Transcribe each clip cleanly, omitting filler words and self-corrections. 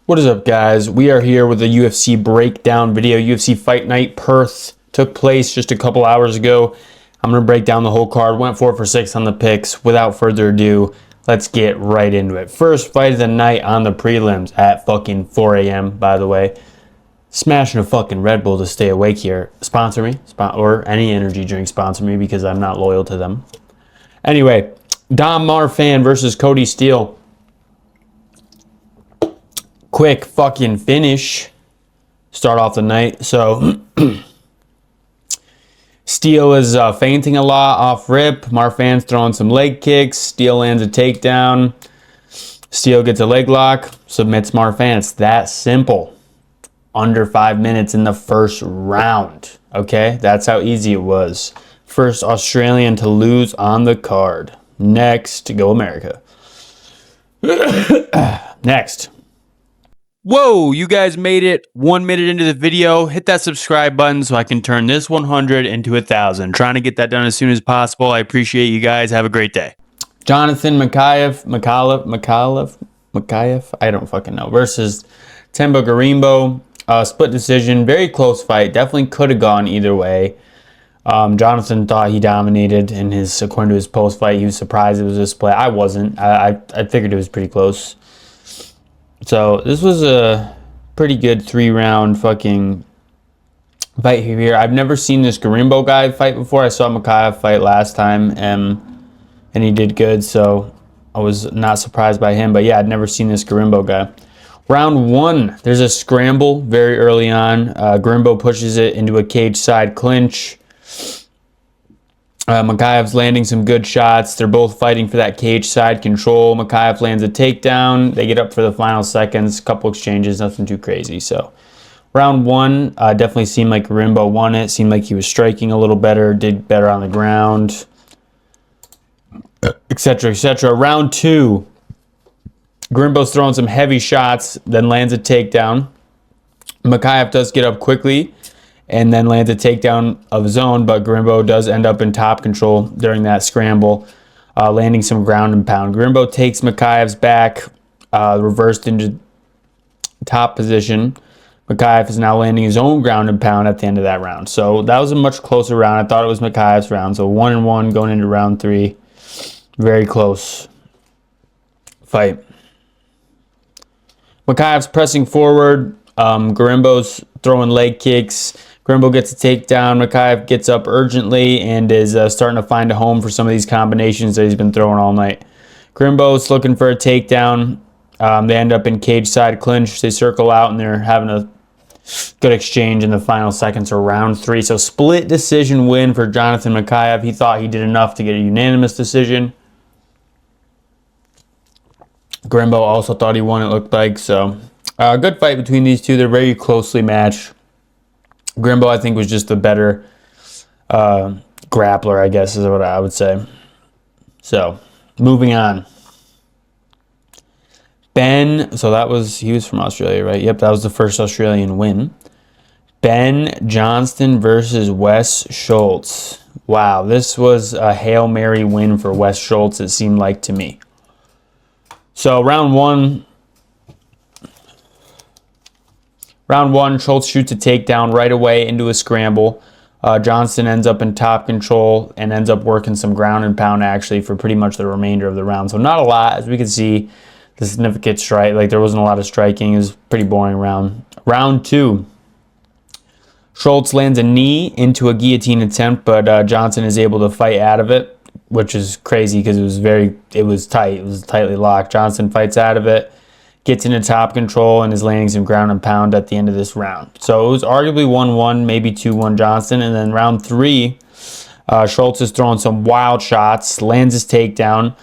What is up, guys? We are here with a UFC breakdown video. UFC Fight Night Perth took place just a couple hours ago. I'm going to break down the whole card. Went 4 for 6 on the picks. Without further ado, let's get right into it. First fight of the night on the prelims at fucking 4 a.m., by the way. Smashing a fucking Red Bull to stay awake here. Sponsor me, or any energy drink sponsor me, because I'm not loyal to them. Anyway, Dom Marfan versus Cody Steele. Quick fucking finish. Start off the night. So Steele is feinting a lot off rip. Marfan's throwing some leg kicks. Steele lands a takedown. Steele gets a leg lock. Submits Marfan. It's that simple. Under 5 minutes in the first round. Okay? That's how easy it was. First Australian to lose on the card. Next, go America. Next. Whoa, you guys made it 1 minute into the video. Hit that subscribe button so I can turn this 100 into 1,000. Trying to get that done as soon as possible. I appreciate you guys. Have a great day. Jonathan Makayev, I don't fucking know, versus Temba Garimbo. Split decision, very close fight. Definitely could have gone either way. Jonathan thought he dominated in his, according to his post fight. He was surprised it was a split. I wasn't. I figured it was pretty close. So this was a pretty good 3-round fucking fight here. I've never seen this Garimbo guy fight before. I saw Makayev fight last time, and he did good. So I was not surprised by him. But yeah, I'd never seen this Garimbo guy. Round 1, there's a scramble very early on. Garimbo pushes it into a cage side clinch. Makayev's landing some good shots. They're both fighting for that cage side control. Makayev lands a takedown. They get up for the final seconds. Couple exchanges, nothing too crazy. So round 1 definitely seemed like Garimbo won it. Seemed like he was striking a little better, did better on the ground, etc., etc. Round 2, Garimbo's throwing some heavy shots, then lands a takedown. Makayev does get up quickly and then lands a takedown of his own, but Garimbo does end up in top control during that scramble, landing some ground and pound. Garimbo takes Makayev's back, reversed into top position. Makayev is now landing his own ground and pound at the end of that round. So that was a much closer round. I thought it was Makayev's round. So 1-1 going into round 3. Very close fight. Makayev's pressing forward. Garimbo's throwing leg kicks. Garimbo gets a takedown. Makayev gets up urgently and is starting to find a home for some of these combinations that he's been throwing all night. Garimbo's looking for a takedown. They end up in cage side clinch. They circle out and they're having a good exchange in the final seconds of round 3. So split decision win for Jonathan Makayev. He thought he did enough to get a unanimous decision. Garimbo also thought he won, it looked like. So good fight between these two. They're very closely matched. Garimbo, I think, was just the better grappler, I guess is what I would say. So, moving on. Ben, so he was from Australia, right? Yep, that was the first Australian win. Ben Johnston versus Wes Schultz. Wow, this was a Hail Mary win for Wes Schultz, it seemed like to me. So, round 1, Schultz shoots a takedown right away into a scramble. Johnston ends up in top control and ends up working some ground and pound actually for pretty much the remainder of the round. So not a lot, as we can see, the significant strike. Like there wasn't a lot of striking. It was a pretty boring round. Round 2, Schultz lands a knee into a guillotine attempt, but Johnson is able to fight out of it, which is crazy because it was tight. It was tightly locked. Johnson fights out of it, gets into top control, and is landing some ground and pound at the end of this round. So it was arguably 1-1, maybe 2-1 Johnson. And then round 3, Schultz is throwing some wild shots, lands his takedown,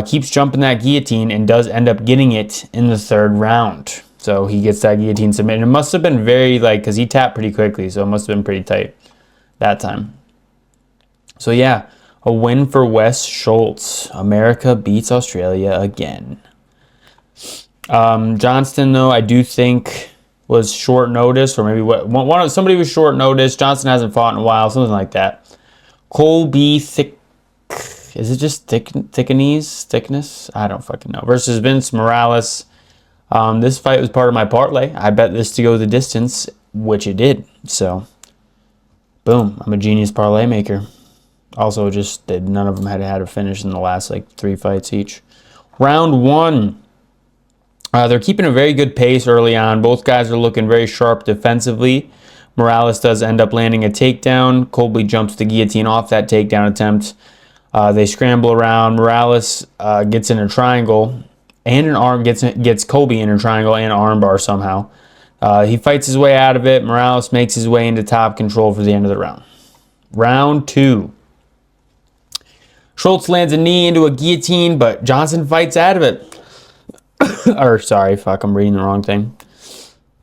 keeps jumping that guillotine, and does end up getting it in the 3rd round. So he gets that guillotine submitted. It must have been very, because he tapped pretty quickly, so it must have been pretty tight that time. So yeah, a win for Wes Schultz. America beats Australia again. Johnston, though, I do think was short notice, or maybe somebody was short notice. Johnston hasn't fought in a while, something like that. Colby Is it just thickness? I don't fucking know. Versus Vince Morales. This fight was part of my parlay. I bet this to go the distance, which it did. So, boom. I'm a genius parlay maker. Also, just that none of them had a finish in the last like 3 fights each. Round 1. They're keeping a very good pace early on. Both guys are looking very sharp defensively. Morales does end up landing a takedown. Colby jumps the guillotine off that takedown attempt. They scramble around. Morales gets in a triangle and an arm, gets Colby in a triangle and armbar somehow. He fights his way out of it. Morales makes his way into top control for the end of the round. Round 2. Schultz lands a knee into a guillotine, but Johnson fights out of it. I'm reading the wrong thing.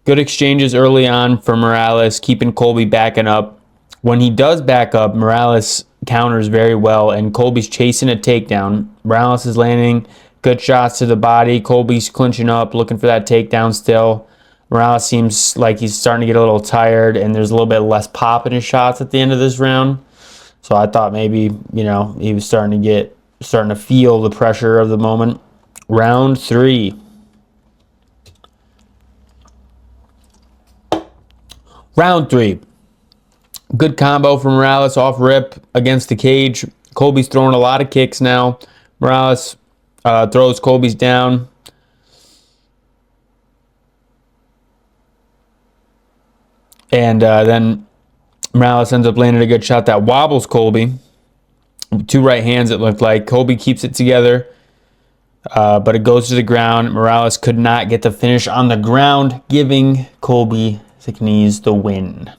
Good exchanges early on for Morales, keeping Colby backing up. When he does back up, Morales counters very well, and Colby's chasing a takedown. Morales is landing good shots to the body. Colby's clinching up, looking for that takedown still. Morales seems like he's starting to get a little tired, and there's a little bit less pop in his shots at the end of this round. So I thought maybe, he was starting to feel the pressure of the moment. Round 3. Round 3. Good combo from Morales off rip against the cage. Colby's throwing a lot of kicks now. Morales throws Colby's down. And then Morales ends up landing a good shot that wobbles Colby. 2 right hands, it looked like. Colby keeps it together, but it goes to the ground. Morales could not get the finish on the ground, giving Colby Thicknees the win.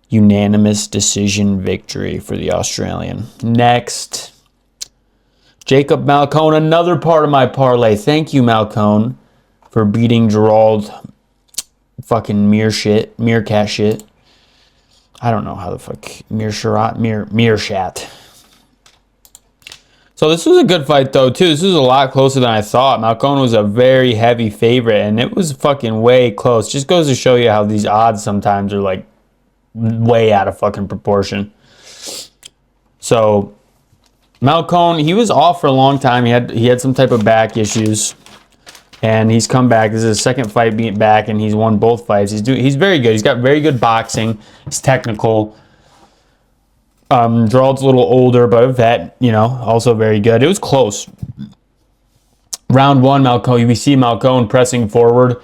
Unanimous decision victory for the Australian. Next, Jacob Malcone, another part of my parlay. Thank you, Malcone, for beating Gerald fucking meerkat shit. I don't know how the fuck meerschaert. So this was a good fight though too. This was a lot closer than I thought. Malcone was a very heavy favorite, and it was fucking way close. Just goes to show you how these odds sometimes are like way out of fucking proportion. So Malcone, he was off for a long time. He had some type of back issues, and he's come back. This is his second fight being back, and he's won both fights. He's very good. He's got very good boxing. He's technical. Gerald's a little older, but a vet, also very good. It was close. Round 1, Malcone. We see Malcone pressing forward.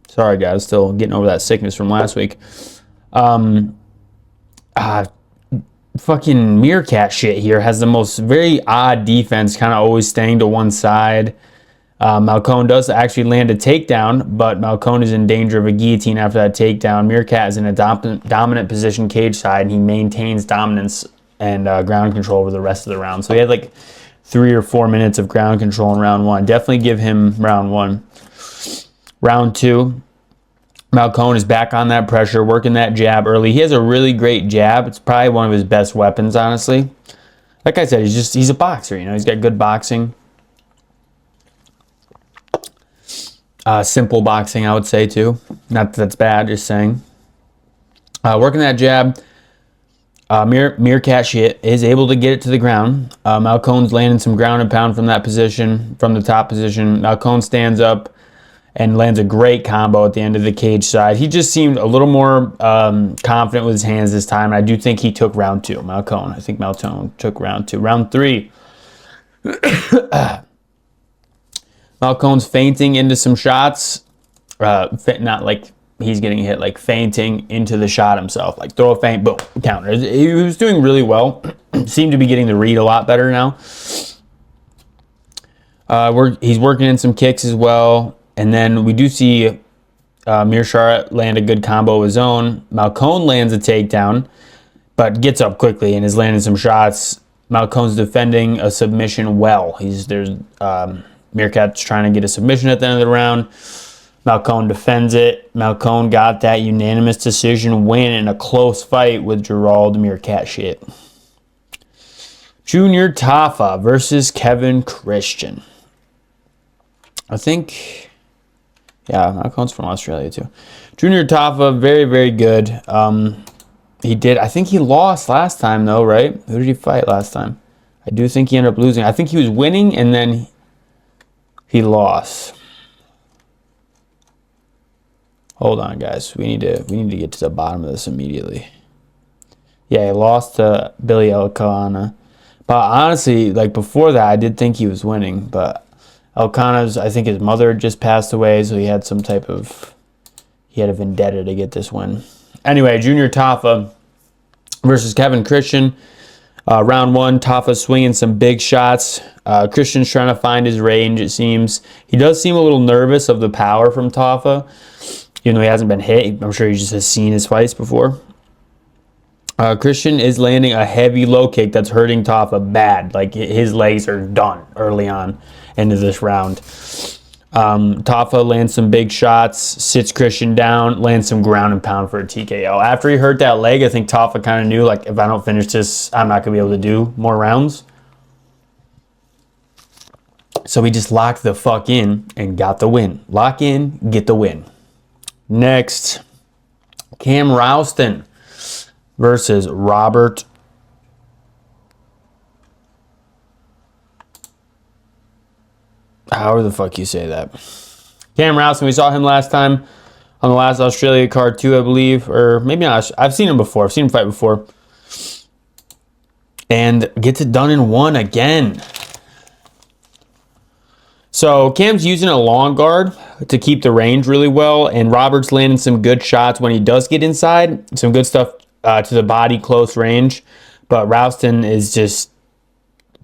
Sorry, guys. Still getting over that sickness from last week. Fucking meerkat shit here has the most very odd defense, kind of always staying to one side. Malcone does actually land a takedown, but Malcone is in danger of a guillotine after that takedown. Meerkat is in a dominant position cage side, and he maintains dominance and ground control over the rest of the round. So he had like 3 or 4 minutes of ground control in round 1. Definitely give him round 1. Round 2, Malcone is back on that pressure, working that jab early. He has a really great jab. It's probably one of his best weapons, honestly. Like I said, he's a boxer. He's got good boxing. Simple boxing, I would say, too. Not that that's bad, just saying. Working that jab. Meerkat shit is able to get it to the ground. Malcone's landing some ground and pound from that position, from the top position. Malcone stands up and lands a great combo at the end of the cage side. He just seemed a little more confident with his hands this time. I do think he took round 2, Malcone. I think Malcone took round 2. Round 3. Malcone's feinting into some shots. Not like he's getting hit, like feinting into the shot himself. Like throw a feint, boom, counter. He was doing really well. Seemed to be getting the read a lot better now. He's working in some kicks as well. And then we do see Meerschaert land a good combo of his own. Malcone lands a takedown, but gets up quickly and is landing some shots. Malcone's defending a submission well. Meerkat's trying to get a submission at the end of the round. Malcone defends it. Malcone got that unanimous decision win in a close fight with Gerald Meerkat shit. Junior Tafa versus Kevin Christian. I think, Malcone's from Australia too. Junior Tafa, very, very good. I think he lost last time though, right? Who did he fight last time? I do think he ended up losing. I think he was winning and then he lost. Hold on, guys. We need to get to the bottom of this immediately. Yeah, he lost to Billy Elkanah. But honestly, like before that, I did think he was winning. But Elkanah's, I think his mother had just passed away, so he had some type of, he had a vendetta to get this win. Anyway, Junior Tafa versus Kevin Christian. Round one, Tafa swinging some big shots. Christian's trying to find his range, it seems. He does seem a little nervous of the power from Tafa, even though he hasn't been hit. I'm sure he just has seen his fights before. Christian is landing a heavy low kick that's hurting Tafa bad. Like, his legs are done early on into this round. Tafa lands some big shots, sits Christian down, lands some ground and pound for a TKO. After he hurt that leg, I think Tafa kind of knew, like, if I don't finish this, I'm not going to be able to do more rounds. So he just locked the fuck in and got the win. Lock in, get the win. Next, Cam Rouston versus Robert. However the fuck you say that. Cam Rouston, we saw him last time on the last Australia card too, I believe. Or maybe not. I've seen him before. I've seen him fight before. And gets it done in one again. So Cam's using a long guard to keep the range really well. And Robert's landing some good shots when he does get inside. Some good stuff to the body, close range. But Rouston is just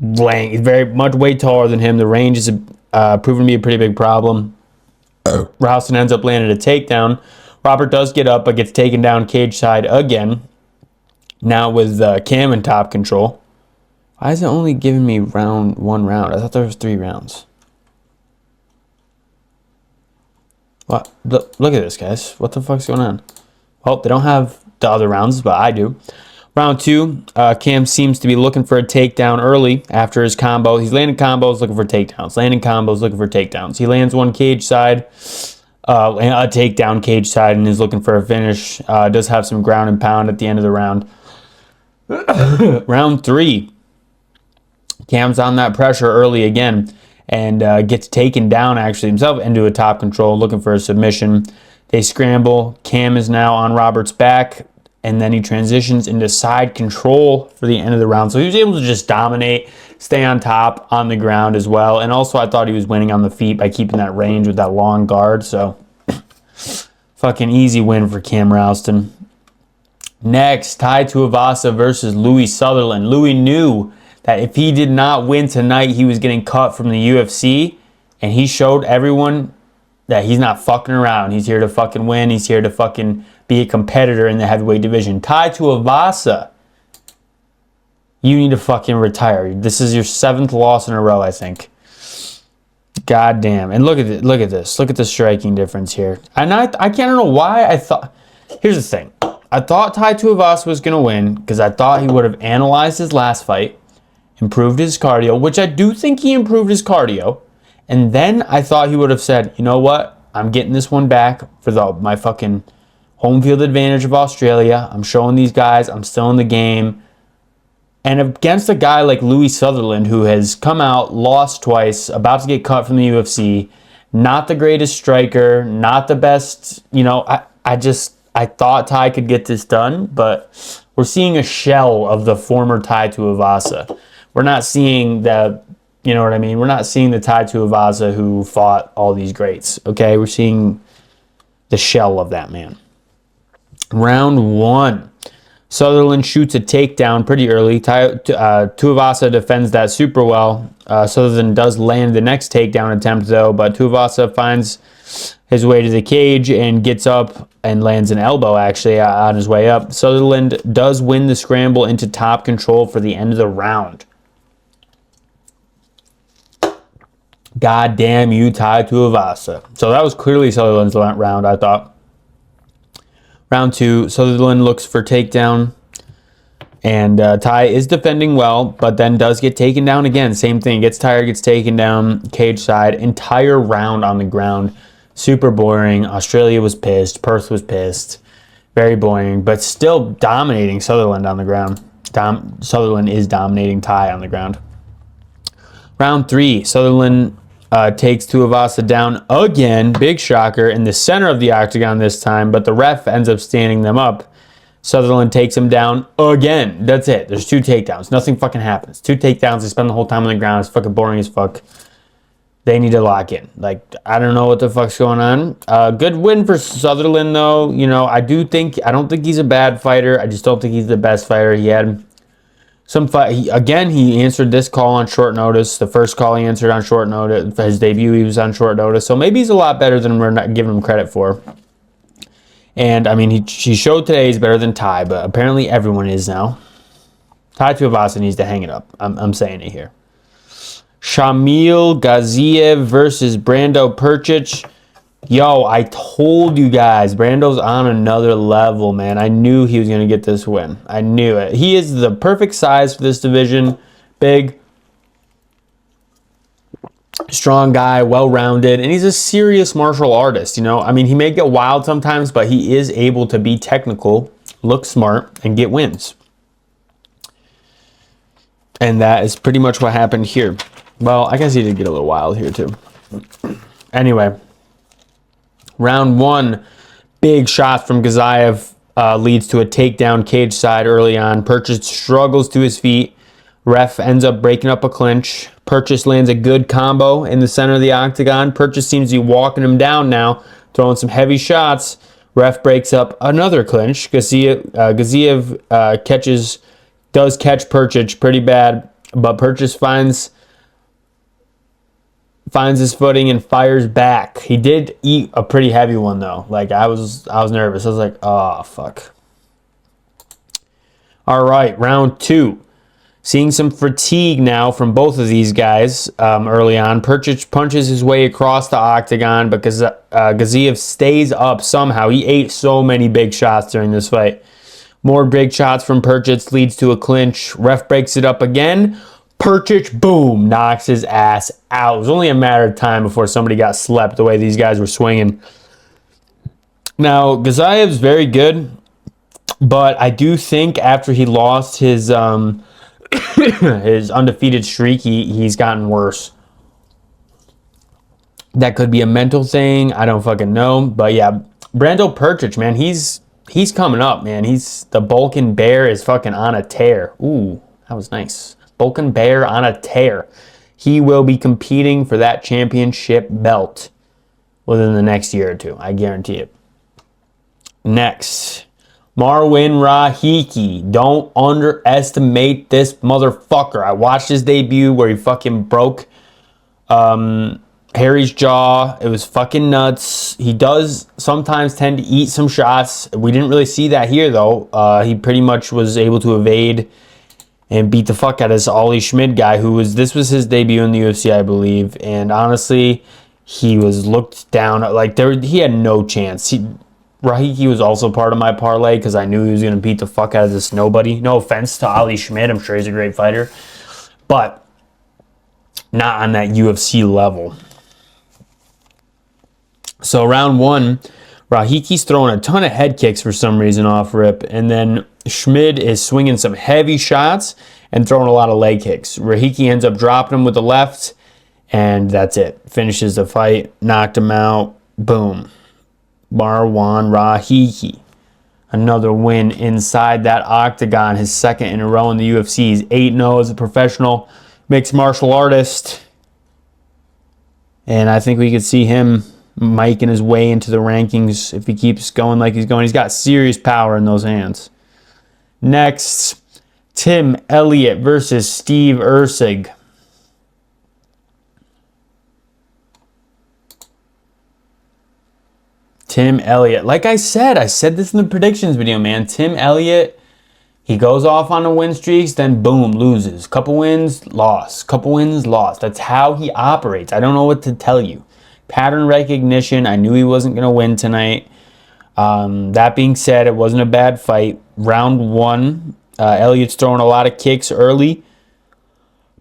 laying. He's very much way taller than him. The range is proven to be a pretty big problem. Rouston ends up landing a takedown. Robert does get up, but gets taken down cage side again. Now with Cam in top control. Why is it only giving me one round? I thought there was 3 rounds. What? Look at this, guys. What the fuck's going on? Well, they don't have the other rounds, but I do. Round 2, Cam seems to be looking for a takedown early after his combo. He's landing combos, looking for takedowns. Landing combos, looking for takedowns. He lands one cage side, a takedown cage side, and is looking for a finish. Does have some ground and pound at the end of the round. Round 3, Cam's on that pressure early again and gets taken down actually himself into a top control, looking for a submission. They scramble. Cam is now on Robert's back. And then he transitions into side control for the end of the round. So he was able to just dominate, stay on top on the ground as well. And also I thought he was winning on the feet by keeping that range with that long guard. So fucking easy win for Cam Rouston. Next, Tai Tuivasa versus Louis Sutherland. Louis knew that if he did not win tonight, he was getting cut from the UFC. And he showed everyone that he's not fucking around. He's here to fucking win. He's here to fucking be a competitor in the heavyweight division. Tai Tuivasa, you need to fucking retire. This is your 7th loss in a row, I think. God damn. And look at this. Look at the striking difference here. And I can't know why I thought. Here's the thing. I thought Tai Tuivasa was going to win because I thought he would have analyzed his last fight, improved his cardio, which I do think he improved his cardio. And then I thought he would have said, you know what? I'm getting this one back for my fucking home field advantage of Australia. I'm showing these guys I'm still in the game. And against a guy like Louis Sutherland, who has come out, lost twice, about to get cut from the UFC, not the greatest striker, not the best, you know, I thought Tai could get this done, but we're seeing a shell of the former Tai Tuivasa. We're not seeing the, you know what I mean? We're not seeing the Tai Tuivasa who fought all these greats, okay? We're seeing the shell of that man. Round 1. Sutherland shoots a takedown pretty early. Tuivasa defends that super well. Sutherland does land the next takedown attempt, though, but Tuivasa finds his way to the cage and gets up and lands an elbow, actually, on his way up. Sutherland does win the scramble into top control for the end of the round. God damn you, Tai Tuivasa. So that was clearly Sutherland's round, I thought. Round 2, Sutherland looks for takedown. And Tai is defending well, but then does get taken down again. Same thing. Gets tired, gets taken down, cage side. Entire round on the ground. Super boring. Australia was pissed. Perth was pissed. Very boring, but still dominating Sutherland on the ground. Sutherland is dominating Tai on the ground. Round 3, Sutherland takes Tuivasa down again. Big shocker in the center of the octagon this time, but the ref ends up standing them up. Sutherland takes him down again. That's it. There's 2 takedowns. Nothing fucking happens. 2 takedowns. They spend the whole time on the ground. It's fucking boring as fuck. They need to lock in. Like, I don't know what the fuck's going on. Good win for Sutherland, though. You know, I don't think he's a bad fighter. I just don't think he's the best fighter. He had some fight. He answered this call on short notice. The first call he answered on short notice. For his debut, he was on short notice. So maybe he's a lot better than we're not giving him credit for. And, I mean, he showed today he's better than Ty, but apparently everyone is now. Tai Tuivasa needs to hang it up. I'm saying it here. Shamil Gaziev versus Brando Percic. Yo, I told you guys, Brando's on another level, man. I knew he was going to get this win. I knew it. He is the perfect size for this division. Big, strong guy, well-rounded, and he's a serious martial artist, you know? I mean, he may get wild sometimes, but he is able to be technical, look smart, and get wins. And that is pretty much what happened here. Well, I guess he did get a little wild here, too. Anyway, round 1, big shot from Gaziev leads to a takedown cage side early on. Percic struggles to his feet. Ref ends up breaking up a clinch. Percic lands a good combo in the center of the octagon. Percic seems to be walking him down now, throwing some heavy shots. Ref breaks up another clinch. Gaziev does catch Percic pretty bad, but Percic finds his footing and fires back. He did eat a pretty heavy one though. Like I was nervous. I was like, oh fuck. All right, round 2. Seeing some fatigue now from both of these guys early on. Percic punches his way across the octagon because Gaziev stays up somehow. He ate so many big shots during this fight. More big shots from Percic leads to a clinch. Ref breaks it up again. Percic, boom, knocks his ass out. It was only a matter of time before somebody got slept the way these guys were swinging. Now, Gaziev's very good, but I do think after he lost his his undefeated streak, he's gotten worse. That could be a mental thing. I don't fucking know. But yeah, Brando Percic, man, he's coming up, man. The Balkan Bear is fucking on a tear. Ooh, that was nice. Balkan Bear on a tear. He will be competing for that championship belt within the next year or 2. I guarantee it. Next, Marwin Rahiki. Don't underestimate this motherfucker. I watched his debut where he fucking broke Harry's jaw. It was fucking nuts. He does sometimes tend to eat some shots. We didn't really see that here, though. He pretty much was able to evade and beat the fuck out of this Ollie Schmid guy, this was his debut in the UFC, I believe. And honestly, he was looked down. Like, he had no chance. Rahiki was also part of my parlay because I knew he was going to beat the fuck out of this nobody. No offense to Ollie Schmid. I'm sure he's a great fighter. But not on that UFC level. So round 1, Rahiki's throwing a ton of head kicks for some reason off rip. And then Schmid is swinging some heavy shots and throwing a lot of leg kicks. Rahiki ends up dropping him with the left. And that's it. Finishes the fight. Knocked him out. Boom. Marwan Rahiki. Another win inside that octagon. His second in a row in the UFC. He's 8-0 as a professional mixed martial artist. And I think we could see him making his way into the rankings if he keeps going like he's going. He's got serious power in those hands. Next, Tim Elliott versus Steve Erceg. Tim Elliott. Like I said this in the predictions video, man. Tim Elliott, he goes off on the win streaks, then boom, loses. Couple wins, lost. Couple wins, lost. That's how he operates. I don't know what to tell you. Pattern recognition. I knew he wasn't going to win tonight. That being said, it wasn't a bad fight. Round 1, Elliott's throwing a lot of kicks early,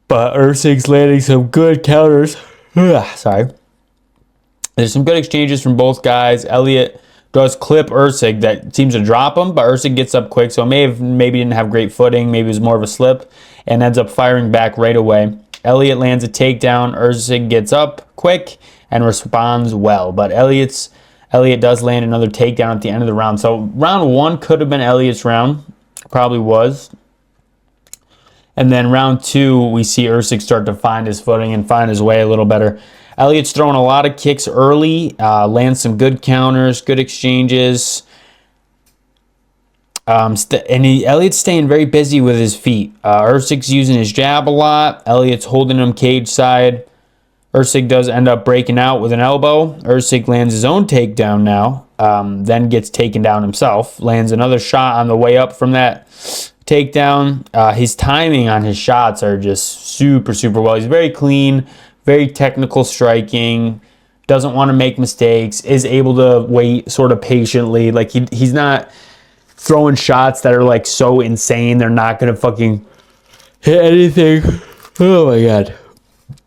but Erceg's landing some good counters. Sorry. There's some good exchanges from both guys. Elliott does clip Erceg. That seems to drop him, but Erceg gets up quick, so maybe didn't have great footing. Maybe it was more of a slip, and ends up firing back right away. Elliott lands a takedown. Erceg gets up quick and responds well. But Elliot does land another takedown at the end of the round. So round 1 could have been Elliot's round. Probably was. And then round 2, we see Usyk start to find his footing and find his way a little better. Elliot's throwing a lot of kicks early, lands some good counters, good exchanges. Elliot's staying very busy with his feet. Usyk's using his jab a lot. Elliot's holding him cage side. Usyk does end up breaking out with an elbow. Usyk lands his own takedown now, then gets taken down himself. Lands another shot on the way up from that takedown. His timing on his shots are just super, super well. He's very clean, very technical striking, doesn't want to make mistakes, is able to wait sort of patiently. Like he's not throwing shots that are like so insane they're not gonna fucking hit anything. Oh my god.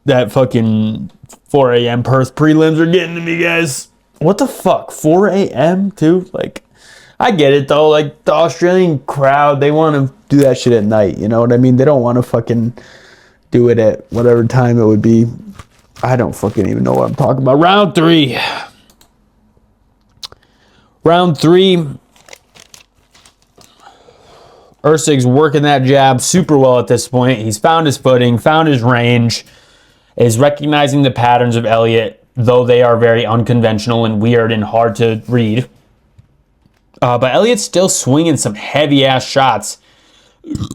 That fucking 4 a.m. Perth prelims are getting to me, guys. What the fuck? 4 a.m. too? Like, I get it though. Like, the Australian crowd, they want to do that shit at night. You know what I mean? They don't want to fucking do it at whatever time it would be. I don't fucking even know what I'm talking about. Round 3. Round 3. Usyk's working that jab super well at this point. He's found his footing, found his range, is recognizing the patterns of Elliot, though they are very unconventional and weird and hard to read. But Elliot's still swinging some heavy-ass shots,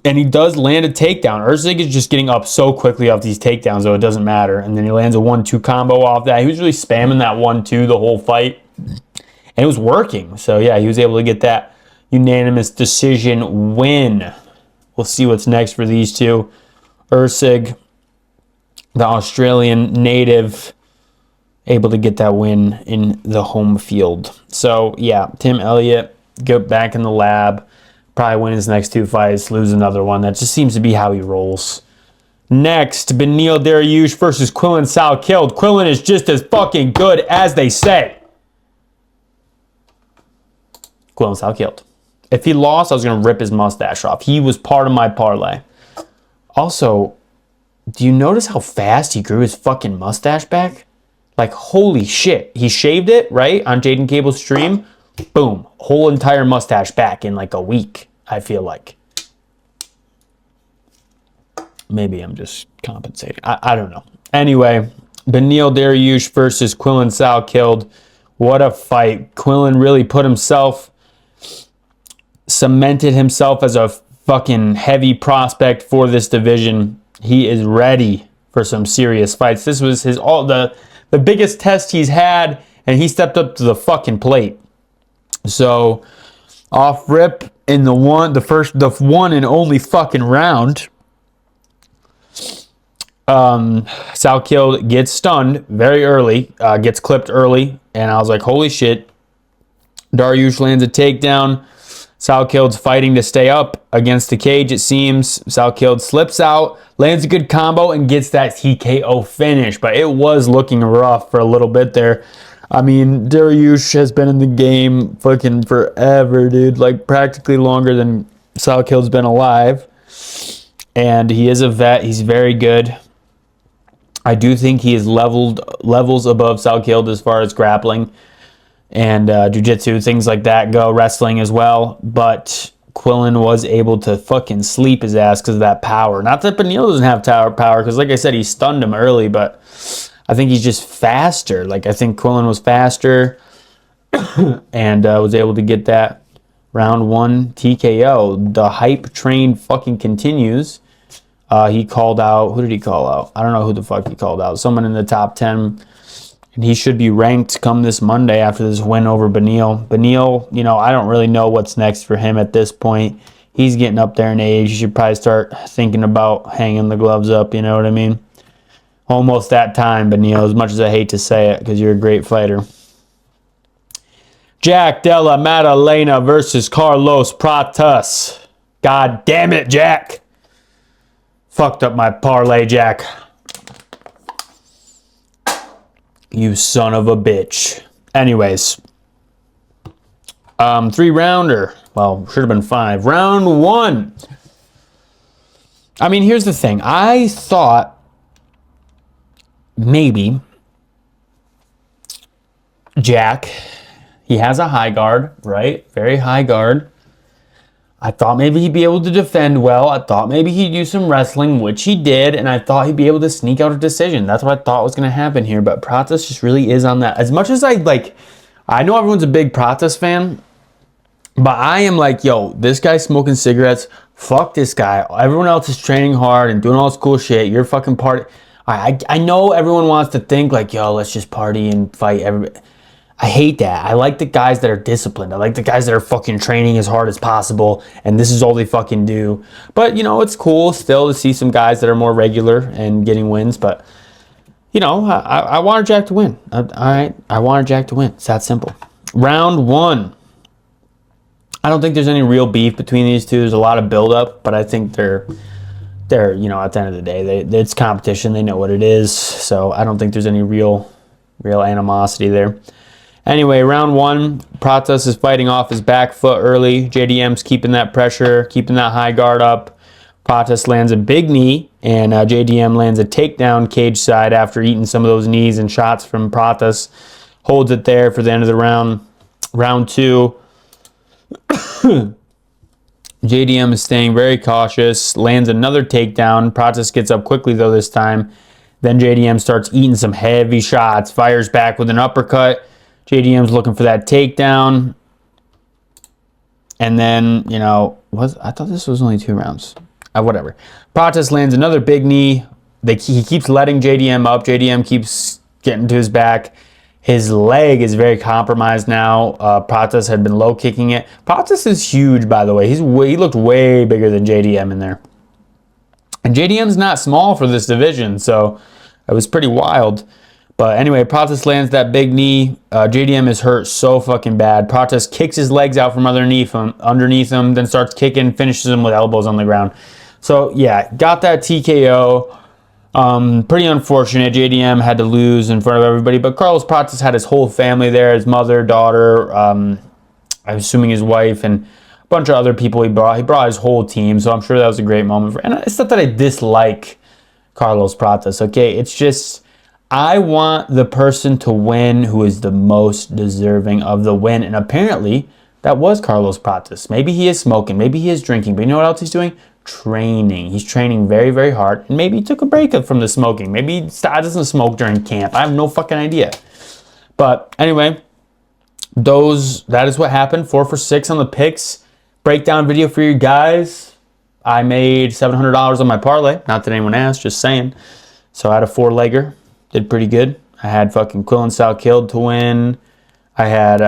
and he does land a takedown. Usyk is just getting up so quickly off these takedowns, though it doesn't matter. And then he lands a 1-2 combo off that. He was really spamming that 1-2 the whole fight, and it was working. So, yeah, he was able to get that unanimous decision win. We'll see what's next for these two. Usyk, the Australian native, able to get that win in the home field. So, yeah, Tim Elliott, get back in the lab, probably win his next 2 fights, lose another one. That just seems to be how he rolls. Next, Beneil Dariush versus Quillan Salkeld. Quillan is just as fucking good as they say. Quillan Salkeld. If he lost, I was going to rip his mustache off. He was part of my parlay. Also, do you notice how fast he grew his fucking mustache back? Like, holy shit. He shaved it, right, on Jaden Cable's stream. Boom. Whole entire mustache back in like a week, I feel like. Maybe I'm just compensating. I don't know. Anyway, Beneil Dariush versus Quillan Salkeld. What a fight. Quillan really cemented himself as a fucking heavy prospect for this division. He is ready for some serious fights. This was the biggest test he's had, and he stepped up to the fucking plate. So, off rip in the one and only fucking round, Salkeld gets stunned very early, gets clipped early, and I was like, holy shit. Dariush lands a takedown. Salkeld's fighting to stay up against the cage, it seems. Salkeld slips out, lands a good combo, and gets that TKO finish. But it was looking rough for a little bit there. I mean, Dariush has been in the game fucking forever, dude. Like, practically longer than Salkeld's been alive. And he is a vet. He's very good. I do think he is levels above Salkeld as far as grappling and jiu-jitsu, things like that go, wrestling as well. But Quillan was able to fucking sleep his ass because of that power. Not that Beneil doesn't have power, because like I said, he stunned him early, but I think he's just faster. Like, I think Quillan was faster and was able to get that round 1 TKO. The hype train fucking continues. He called out, who did he call out? I don't know who the fuck he called out. Someone in the top 10. And he should be ranked come this Monday after this win over Beneil. Beneil, I don't really know what's next for him at this point. He's getting up there in age. You should probably start thinking about hanging the gloves up, you know what I mean? Almost that time, Beneil, as much as I hate to say it, because you're a great fighter. Jack Della Maddalena versus Carlos Pratas. God damn it, Jack. Fucked up my parlay, Jack. You son of a bitch. Anyways. 3-rounder. Well, should have been 5. Round 1. I mean, here's the thing. I thought maybe Jack. He has a high guard, right? Very high guard. I thought maybe he'd be able to defend well. I thought maybe he'd do some wrestling, which he did, and I thought he'd be able to sneak out a decision. That's what I thought was going to happen here, but Pratis just really is on that. As much as I know everyone's a big Pratis fan, but I am like, yo, this guy's smoking cigarettes. Fuck this guy. Everyone else is training hard and doing all this cool shit. You're fucking party. I know everyone wants to think like, yo, let's just party and fight everybody. I hate that. I like the guys that are disciplined. I like the guys that are fucking training as hard as possible, and this is all they fucking do. But, you know, it's cool still to see some guys that are more regular and getting wins. But, you know, I wanted Jack to win. All right? I wanted Jack to win. It's that simple. Round 1. I don't think there's any real beef between these two. There's a lot of buildup, but I think they're you know, at the end of the day, it's competition. They know what it is. So I don't think there's any real animosity there. Anyway, round 1, Pratis is fighting off his back foot early. JDM's keeping that pressure, keeping that high guard up. Pratis lands a big knee, and JDM lands a takedown cage side after eating some of those knees and shots from Pratis. Holds it there for the end of the round. Round 2, JDM is staying very cautious, lands another takedown. Pratis gets up quickly, though, this time. Then JDM starts eating some heavy shots, fires back with an uppercut. JDM's looking for that takedown. And then, you know, I thought this was only 2 rounds. Whatever. Pratis lands another big knee. He keeps letting JDM up. JDM keeps getting to his back. His leg is very compromised now. Pratis had been low kicking it. Pratis is huge, by the way. He looked way bigger than JDM in there. And JDM's not small for this division, so it was pretty wild. But anyway, Pratis lands that big knee. JDM is hurt so fucking bad. Pratis kicks his legs out from underneath him, then starts kicking, finishes him with elbows on the ground. So yeah, got that TKO. Pretty unfortunate. JDM had to lose in front of everybody, but Carlos Pratis had his whole family there, his mother, daughter, I'm assuming his wife, and a bunch of other people he brought. He brought his whole team, so I'm sure that was a great moment. And it's not that I dislike Carlos Pratis, okay? It's just, I want the person to win who is the most deserving of the win, and apparently that was Carlos Pratis. Maybe he is smoking, maybe he is drinking, but you know what else he's doing? Training. He's training very, very hard, and maybe he took a break from the smoking. Maybe he doesn't smoke during camp. I have no fucking idea. But anyway, that is what happened. 4 for 6 on the picks. Breakdown video for you guys. I made $700 on my parlay. Not that anyone asked, just saying. So I had a 4-legger. Did pretty good. I had fucking Quill and Sal Killed to win. I had,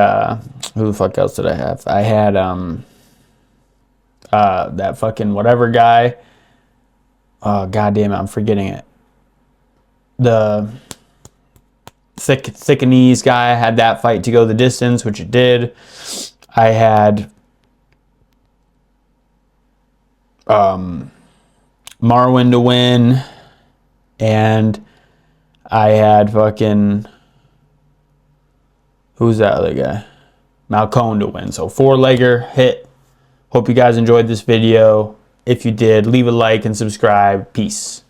who the fuck else did I have? I had, that fucking whatever guy. Oh, goddamn it, I'm forgetting it. The thick knees guy. I had that fight to go the distance, which it did. I had Marwin to win, and I had fucking, who's that other guy? Malcone to win. So 4-legger hit. Hope you guys enjoyed this video. If you did, leave a like and subscribe. Peace.